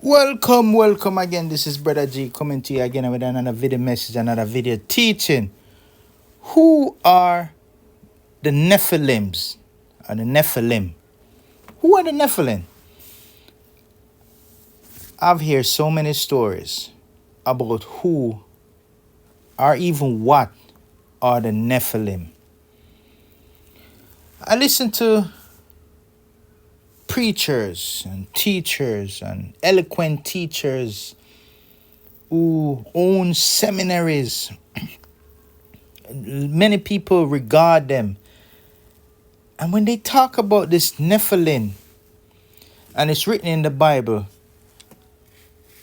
Welcome again. This is Brother G coming to you again with another video message, another video teaching. Who are the Nephilims? Or the Nephilim? Who are the Nephilim? I've heard so many stories about who or even what are the Nephilim. I listen to preachers and teachers and eloquent teachers who own seminaries. Many people regard them. And when they talk about this Nephilim, and it's written in the Bible,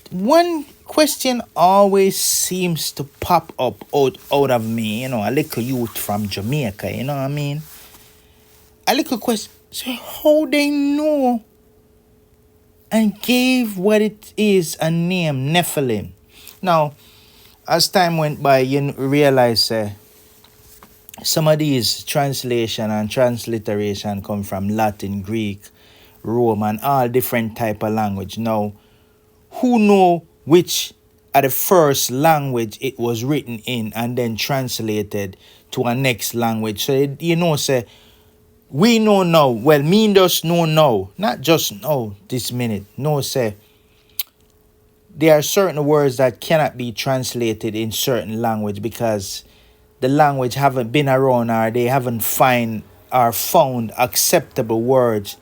one question always seems to pop up out of me, a little youth from Jamaica, you know what I mean? A little question, so how they know and gave what it is a name, Nephilim. Now, as time went by, you realize some of these translation and transliteration come from Latin, Greek, Roman, all different type of language. Now, who know which are the first language it was written in and then translated to a next language? So, say, we know now. Well, me just know now. Not just know this minute. No, say, there are certain words that cannot be translated in certain language because the language haven't been around or they haven't found acceptable words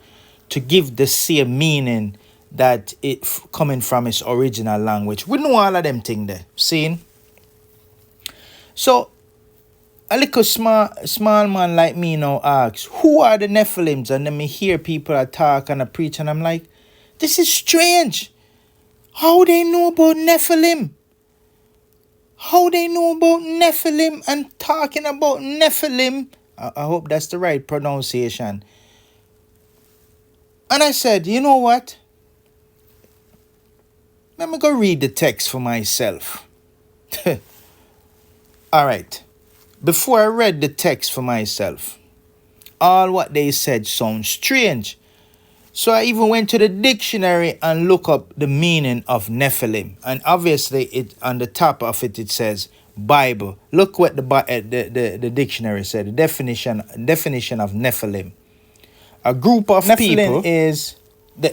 to give the same meaning that it coming from its original language. We know all of them things there. Seeing? So, a little small man like me now asks, who are the Nephilims? And then me hear people talk and preach and I'm like, this is strange. How they know about Nephilim? How they know about Nephilim and talking about Nephilim? I hope that's the right pronunciation. And I said, you know what? Let me go read the text for myself. All right. Before I read the text for myself, all what they said sounds strange. So I even went to the dictionary and look up the meaning of Nephilim. And obviously, it on the top of it says Bible. Look what the dictionary said. The definition of Nephilim. A group of people is,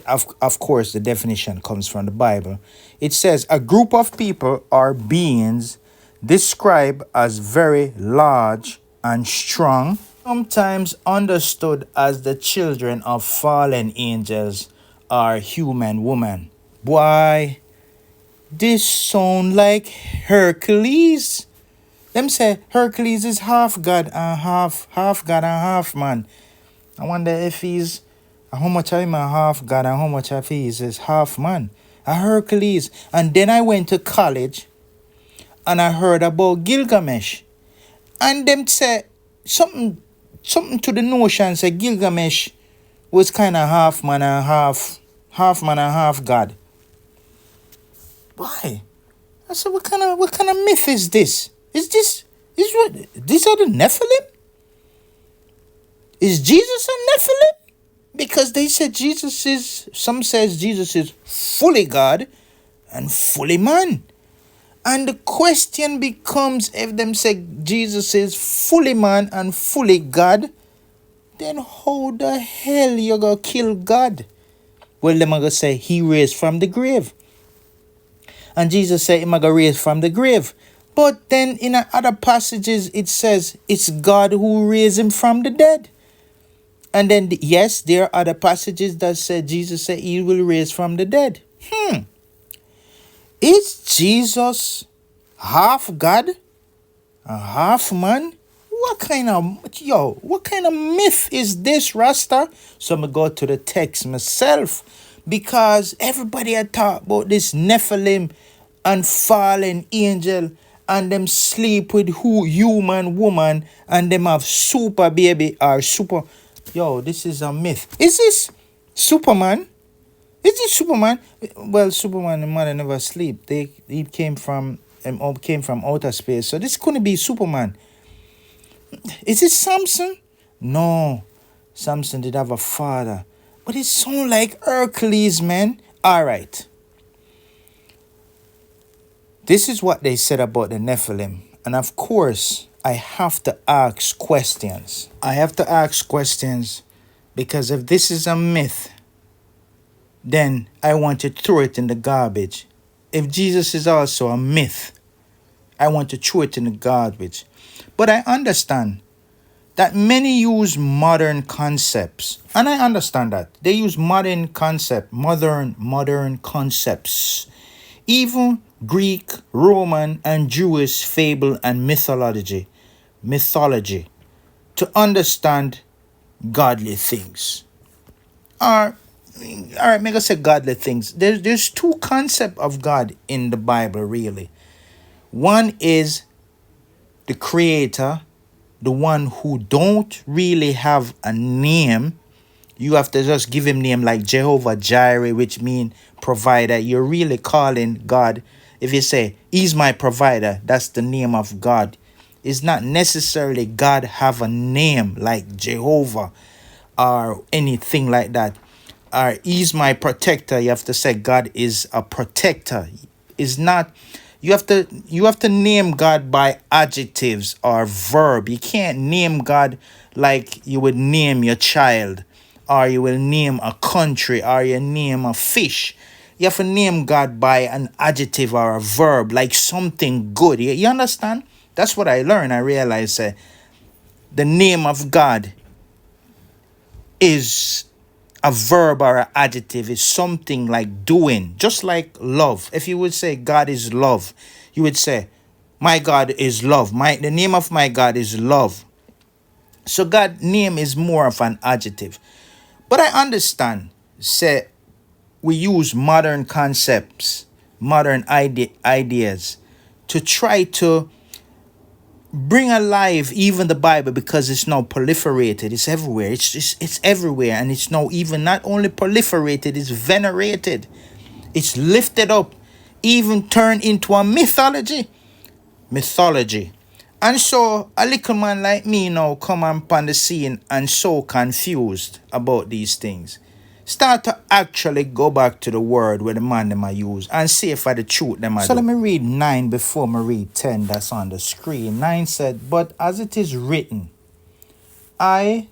of course, the definition comes from the Bible. It says a group of people or beings described as very large and strong, sometimes understood as the children of fallen angels or human woman. Boy, this sound like Hercules. Them say Hercules is half God and half man. I wonder if he's how much of him a half God and how much of he is half man. A Hercules. And then I went to college and I heard about Gilgamesh. And them say something to the notion say Gilgamesh was kind of half man and half God. Why? I said, what kind of myth is this? These are the Nephilim? Is Jesus a Nephilim? Because they said some says Jesus is fully God and fully man. And the question becomes, if them say Jesus is fully man and fully God, then how the hell you gonna kill God? Well, them are gonna say he raised from the grave. And Jesus said he gonna raise from the grave. But then in other passages it says it's God who raised him from the dead. And then yes, there are other passages that say Jesus said he will raise from the dead. Is Jesus half God and half man? What kind of myth is this, Rasta? So I'm going to go to the text myself because everybody had talked about this Nephilim and fallen angel and them sleep with human woman and them have super baby or super... this is a myth. Is this Superman? Is it Superman? Well, Superman and mother never sleep. He came from outer space. So this couldn't be Superman. Is it Samson? No. Samson did have a father. But it sounds like Hercules, man. All right. This is what they said about the Nephilim. And of course, I have to ask questions. I have to ask questions because if this is a myth, then I want to throw it in the garbage. If Jesus is also a myth, I want to throw it in the garbage. But I understand that many use modern concepts. And I understand that. They use modern concepts. Even Greek, Roman, and Jewish fable and mythology to understand godly things. All right, make us say godly things. There's two concepts of God in the Bible, really. One is the creator, the one who don't really have a name. You have to just give him name like Jehovah Jireh, which mean provider. You're really calling God. If you say, he's my provider, that's the name of God. It's not necessarily God have a name like Jehovah or anything like that. Or he's my protector. You have to say God is a protector. Is not. You have to name God by adjectives or verb. You can't name God like you would name your child, or you will name a country, or you name a fish. You have to name God by an adjective or a verb, like something good. You understand? That's what I learned. I realized the name of God is a verb or an adjective, is something like doing, just like love. If you would say God is love, you would say, my God is love. The name of my God is love. So God's name is more of an adjective. But I understand, say, we use modern concepts, modern ideas to try to bring alive even the Bible, because it's now proliferated. It's everywhere. It's everywhere. And it's now even not only proliferated, it's venerated. It's lifted up, even turned into a mythology. And so a little man like me now come upon the scene and so confused about these things. Start to actually go back to the word where the man them I use and see if I the truth them I do. So let me read 9 before me read 10 that's on the screen. 9 said, but as it is written, eyes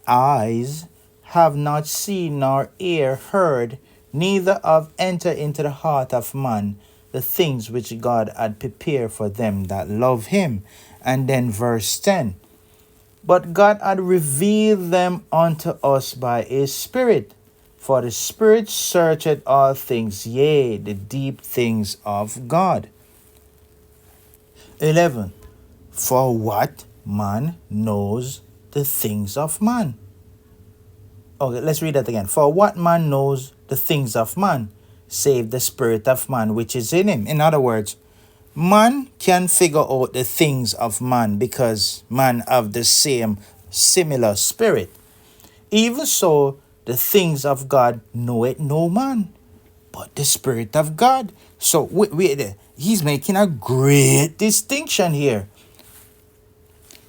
have not seen nor ear heard, neither have entered into the heart of man the things which God had prepared for them that love him. And then verse 10. But God had revealed them unto us by his Spirit. For the Spirit searcheth all things, yea, the deep things of God. 11. For what man knows the things of man? Okay, let's read that again. For what man knows the things of man, save the spirit of man which is in him? In other words, man can figure out the things of man because man have the same similar spirit. Even so, the things of God know it no man, but the Spirit of God. So he's making a great distinction here.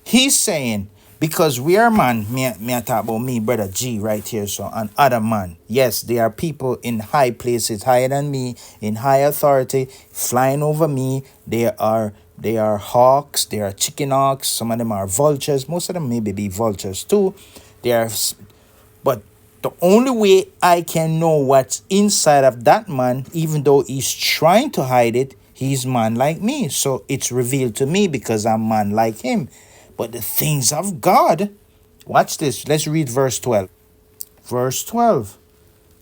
He's saying, because we are man, me I talk about me, brother G, right here, so, and other man. Yes, there are people in high places, higher than me, in high authority, flying over me. They are hawks, they are chicken hawks, some of them are vultures, most of them maybe be vultures too. But the only way I can know what's inside of that man, even though he's trying to hide it, he's man like me. So it's revealed to me because I'm man like him. But the things of God, watch this. Let's read verse 12. Verse 12.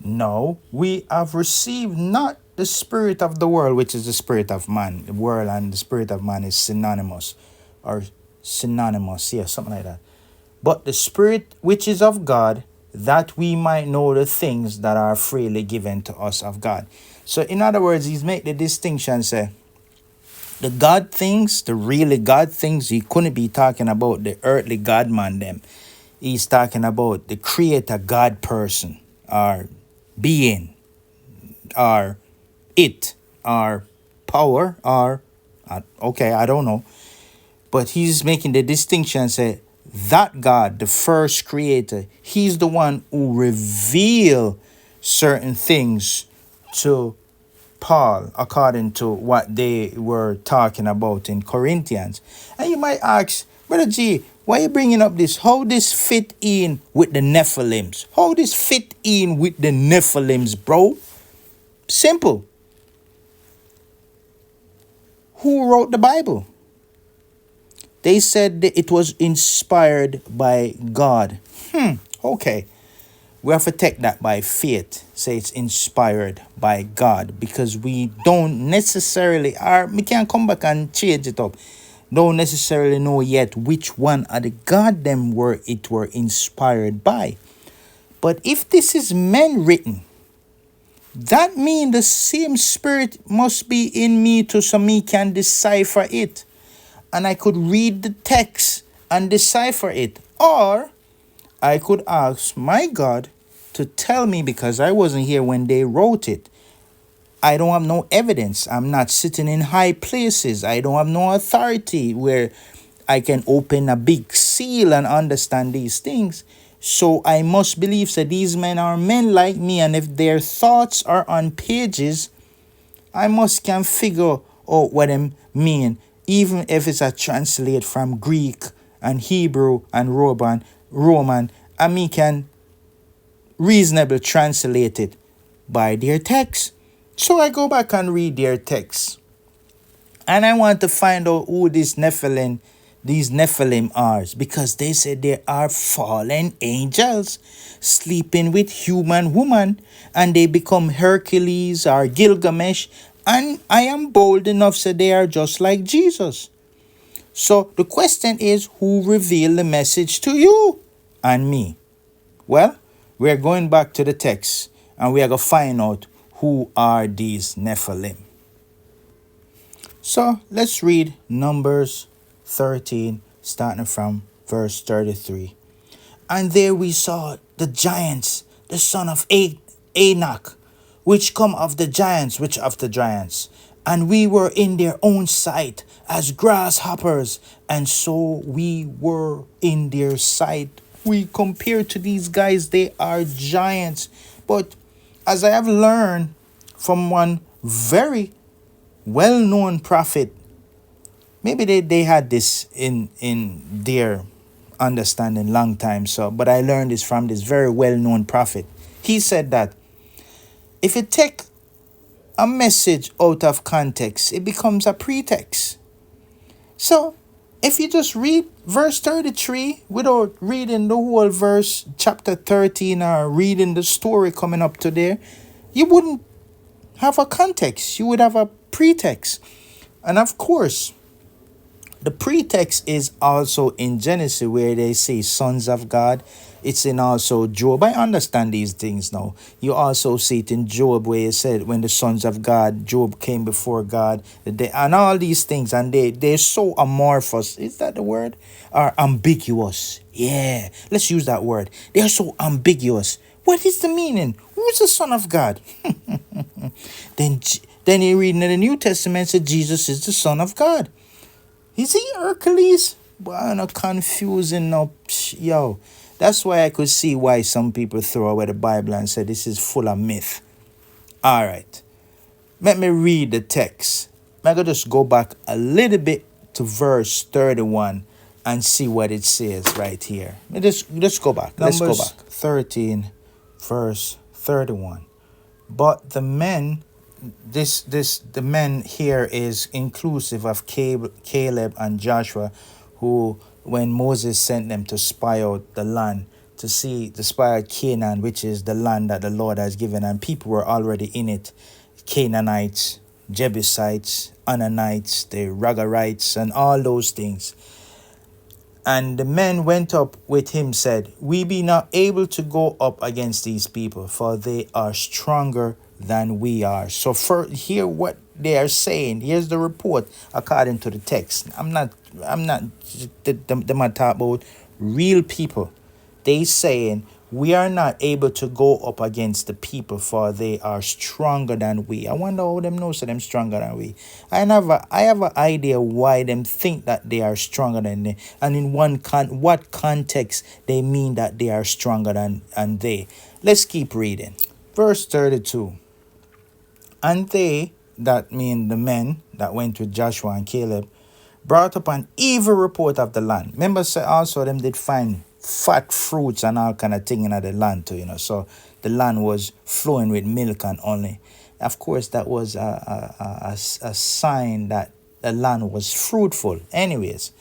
No, we have received not the spirit of the world, which is the spirit of man. The world and the spirit of man is synonymous. Yeah, something like that. But the Spirit which is of God, that we might know the things that are freely given to us of God. So in other words, he's made the distinction, say, the God things, the really God things, he couldn't be talking about the earthly God man them. He's talking about the creator God person, or being, or it, or power, or, okay, I don't know. But he's making the distinction, say, that God, the first creator, he's the one who reveal certain things to Paul, according to what they were talking about in Corinthians. And you might ask, Brother G, why are you bringing up this? How this fit in with the Nephilims? How this fit in with the Nephilims, bro? Simple. Who wrote the Bible? They said that it was inspired by God. Okay. We have to take that by faith. Say it's inspired by God. Because we don't necessarily, we can't come back and change it up. Don't necessarily know yet which one of the God them were inspired by. But if this is men written, that means the same spirit must be in me too, so me can decipher it. And I could read the text and decipher it. Or I could ask my God to tell me, because I wasn't here when they wrote it. I don't have no evidence. I'm not sitting in high places. I don't have no authority where I can open a big seal and understand these things. So I must believe that these men are men like me, and if their thoughts are on pages, I must can figure out what them mean, even if it's a translate from Greek and Hebrew and Roman, and me can reasonably translate it by their text. So I go back and read their text. And I want to find out who these Nephilim are, because they said they are fallen angels sleeping with human woman, and they become Hercules or Gilgamesh, and I am bold enough to say they are just like Jesus. So the question is, who revealed the message to you and me? Well, we're going back to the text, and we are going to find out who are these Nephilim. So let's read Numbers 13, starting from verse 33. And there we saw the giants, the son of Anak, which come of the giants, and we were in their own sight as grasshoppers, and so we were in their sight. We compare to these guys, they are giants. But as I have learned from one very well-known prophet, maybe they had this in their understanding long time, so but I learned this from this very well-known prophet. He said that if you take a message out of context, it becomes a pretext. So if you just read verse 33 without reading the whole verse, chapter 13, or reading the story coming up to there, you wouldn't have a context. You would have a pretext. And of course, the pretext is also in Genesis, where they say sons of God. It's in also Job. I understand these things now. You also see it in Job, where it said when the sons of God, Job came before God, and all these things, and they're so amorphous. Is that the word? Or ambiguous. Yeah, let's use that word. They are so ambiguous. What is the meaning? Who's the son of God? Then you read in the New Testament that Jesus is the son of God. Is he Hercules? Boy, I'm not confusing no. Yo, that's why I could see why some people throw away the Bible and say this is full of myth. All right. Let me read the text. I'm going to just go back a little bit to verse 31 and see what it says right here. Let's go back. Let's go back. 13, verse 31. But the men... the men here is inclusive of Caleb and Joshua, who, when Moses sent them to spy out the land, to spy out Canaan, which is the land that the Lord has given, and people were already in it. Canaanites, Jebusites, Ananites, the Ragarites, and all those things. And the men went up with him, said, we be not able to go up against these people, for they are stronger than we are. So hear what they are saying. Here's the report according to the text. I'm not them talk about real people. They saying we are not able to go up against the people, for they are stronger than we. I wonder how them know so them stronger than we. I have an idea why them think that they are stronger than they, and in what context they mean that they are stronger than they. Let's keep reading. Verse 32. And they, that mean the men that went with Joshua and Caleb, brought up an evil report of the land. Remember, say also them did find fat fruits and all kind of thing in the land too, So the land was flowing with milk and honey. Of course, that was a sign that the land was fruitful. Anyways,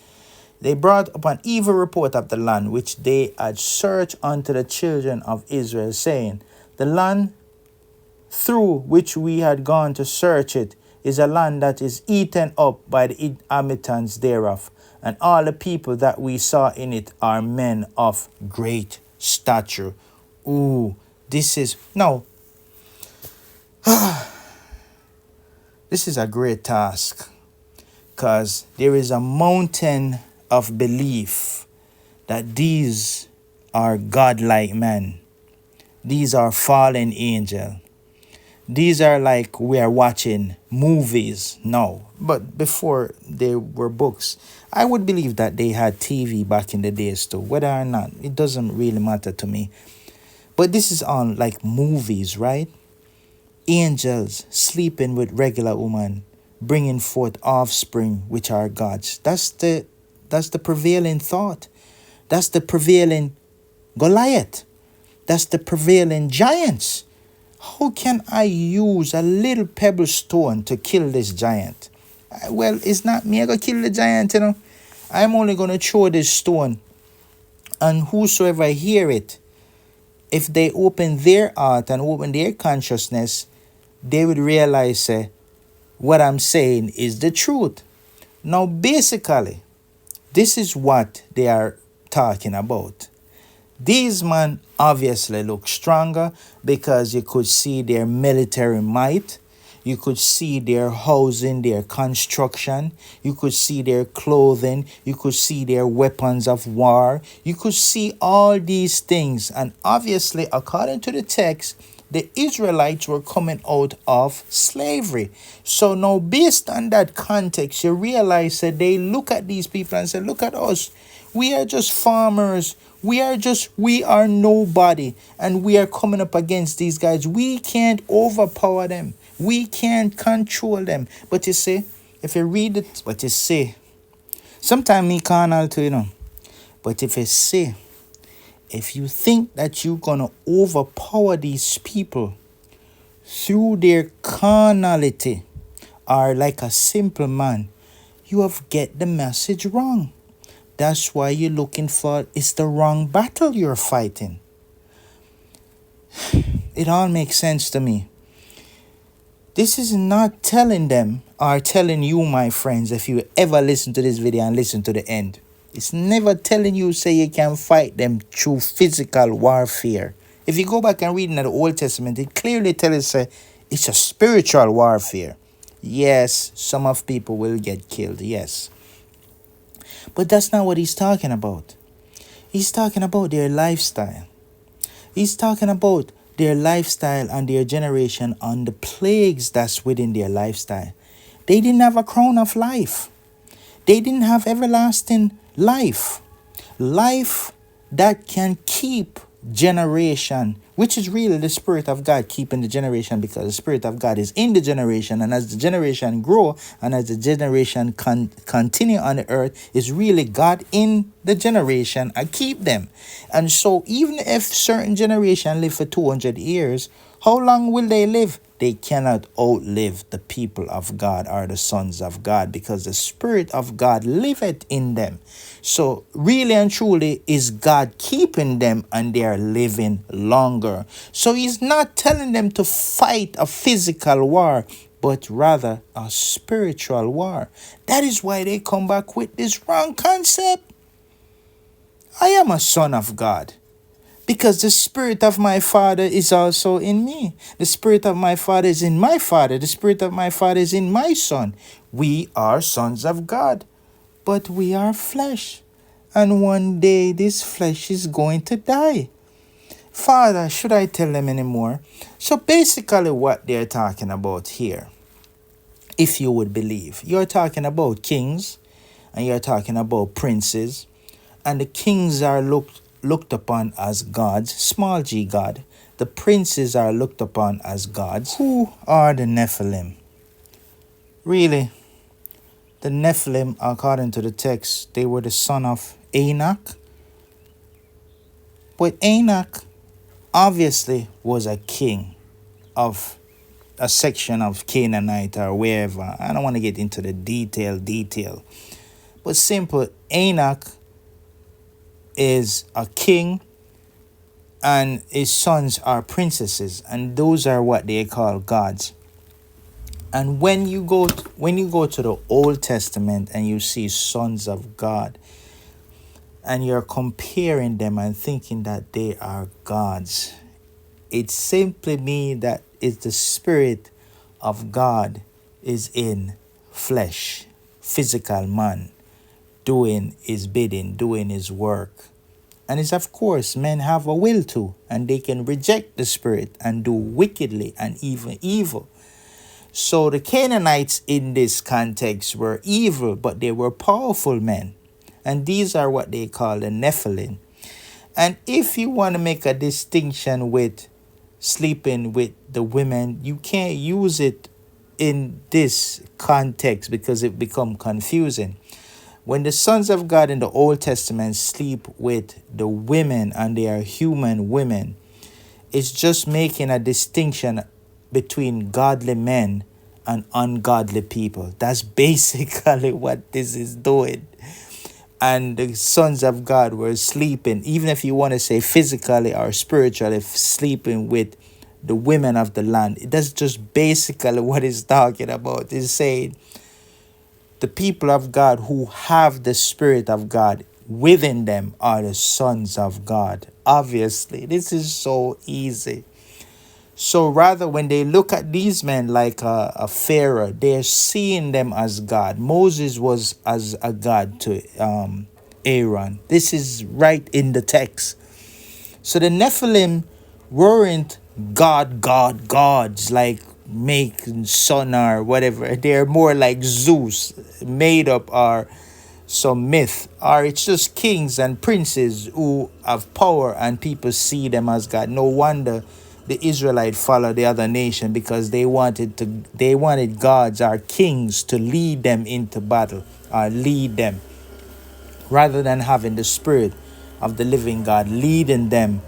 they brought up an evil report of the land which they had searched unto the children of Israel, saying, the land through which we had gone to search it is a land that is eaten up by the inhabitants thereof, and all the people that we saw in it are men of great stature. Ooh, this is this is a great task, because there is a mountain of belief that these are godlike men. These are fallen angels. These are like we are watching movies now. But before there were books, I would believe that they had TV back in the days too. Whether or not, it doesn't really matter to me. But this is on like movies, right? Angels sleeping with regular women, bringing forth offspring which are gods. That's the prevailing thought. That's the prevailing Goliath. That's the prevailing giants. How can I use a little pebble stone to kill this giant? Well, it's not me going to kill the giant, I'm only going to throw this stone. And whosoever hear it, if they open their heart and open their consciousness, they would realize what I'm saying is the truth. Now, basically, this is what they are talking about. These men obviously look stronger because you could see their military might. You could see their housing, their construction. You could see their clothing. You could see their weapons of war. You could see all these things. And obviously, according to the text, the Israelites were coming out of slavery. So now, based on that context, you realize that they look at these people and say, look at us. We are just farmers. We are nobody. And we are coming up against these guys. We can't overpower them. We can't control them. But you see, if you read it, what you say, sometimes me carnal too, But if you say, if you think that you're going to overpower these people through their carnality or like a simple man, you have get the message wrong. That's why you're looking for, it's the wrong battle you're fighting. It all makes sense to me. This is not telling them or telling you, my friends, if you ever listen to this video and listen to the end. It's never telling you, say you can fight them through physical warfare. If you go back and read in the Old Testament, it clearly tells us it's a spiritual warfare. Yes, some of people will get killed, yes. But that's not what he's talking about. He's talking about their lifestyle. He's talking about their lifestyle and their generation on the plagues that's within their lifestyle. They didn't have a crown of life. They didn't have everlasting life. Life that can keep generation, which is really the Spirit of God keeping the generation, because the Spirit of God is in the generation, and as the generation grow and as the generation continue on the earth, is really God in the generation and keep them. And so even if certain generation live for 200 years, how long will they live? They cannot outlive the people of God or the sons of God, because the Spirit of God liveth in them. So really and truly is God keeping them, and they are living longer. So he's not telling them to fight a physical war, but rather a spiritual war. That is why they come back with this wrong concept. I am a son of God, because the Spirit of my Father is also in me. The Spirit of my Father is in my Father. The Spirit of my Father is in my Son. We are sons of God, but we are flesh. And one day this flesh is going to die. Father, should I tell them anymore? So basically what they're talking about here, if you would believe, you're talking about kings and you're talking about princes. And the kings are looked upon as gods, small g God. the princes are looked upon as gods. Who are the Nephilim? Really, the Nephilim, according to the text, they were the son of Enoch. But Enoch obviously was a king of a section of Canaanite or wherever. I don't want to get into the detail. But simple, Enoch is a king and his sons are princesses, and those are what they call gods. And when you go to the Old Testament and you see sons of God, and you're comparing them and thinking that they are gods, it simply means that it's the spirit of God is in flesh, physical man, doing his bidding, doing his work. And it's of course men have a will to, and they can reject the spirit and do wickedly and even evil. So the Canaanites in this context were evil, but they were powerful men. And these are what they call the Nephilim. And if you want to make a distinction with sleeping with the women, you can't use it in this context because it becomes confusing. When the sons of God in the Old Testament sleep with the women and they are human women, it's just making a distinction between godly men and ungodly people. That's basically what this is doing. And the sons of God were sleeping, even if you want to say physically or spiritually, sleeping with the women of the land. That's just basically what it's talking about. It's saying the people of God who have the Spirit of God within them are the sons of God. Obviously, this is so easy. So rather, when they look at these men like a pharaoh, they're seeing them as God. Moses was as a God to Aaron. This is right in the text. So the Nephilim weren't gods like making sun or whatever. They're more like Zeus, made up or some myth, or it's just kings and princes who have power and people see them as God. No wonder the Israelites followed the other nation, because they wanted gods or kings to lead them into battle or lead them, rather than having the spirit of the living God leading them.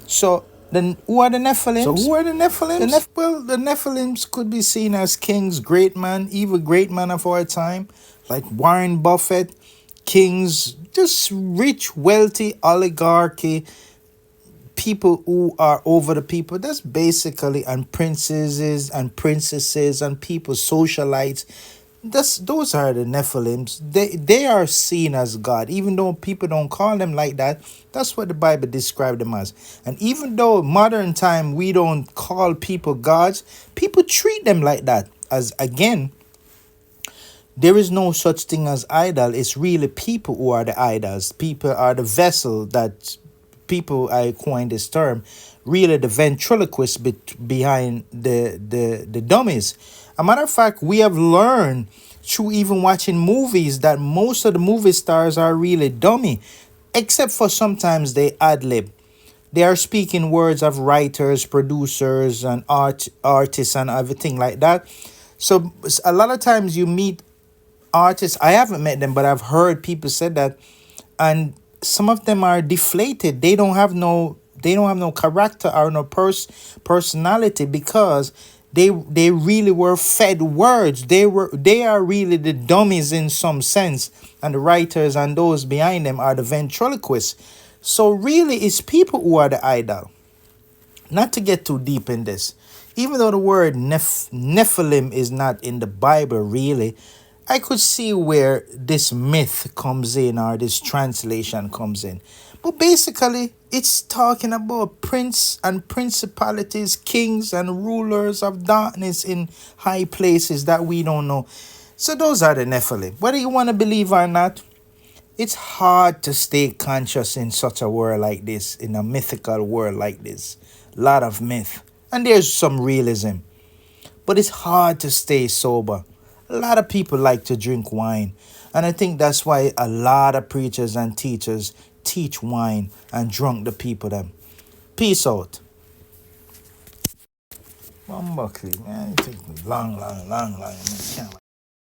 So then, who are the Nephilims? Well, the Nephilims could be seen as kings, great man, even great man of our time, like Warren Buffett, kings, just rich, wealthy oligarchy, people who are over the people. That's basically, and princesses and people, socialites. Those are the Nephilims. They are seen as God, even though people don't call them like that. That's what the Bible described them as. And even though modern time we don't call people gods, people treat them like that. As again, there is no such thing as idol. It's really people who are the idols. People are the vessel that people, I coined this term, really the ventriloquist behind the dummies. A matter of fact, we have learned through even watching movies that most of the movie stars are really dummy, except for sometimes they ad-lib. They are speaking words of writers, producers, and artists and everything like that. So a lot of times you meet artists, I haven't met them, but I've heard people say that, and some of them are deflated. They don't have no character or no personality, because they really were fed words. They are really the dummies in some sense, and the writers and those behind them are the ventriloquists. So really it's people who are the idol. Not to get too deep in this, even though the word Nephilim is not in the Bible really, I could see where this myth comes in, or this translation comes in. But basically, it's talking about prince and principalities, kings and rulers of darkness in high places that we don't know. So those are the Nephilim. Whether you want to believe or not, it's hard to stay conscious in such a world like this, in a mythical world like this. A lot of myth. And there's some realism. But it's hard to stay sober. A lot of people like to drink wine. And I think that's why a lot of preachers and teachers teach wine and drunk the people them. Peace out. Bumbuckley, man, it takes me long.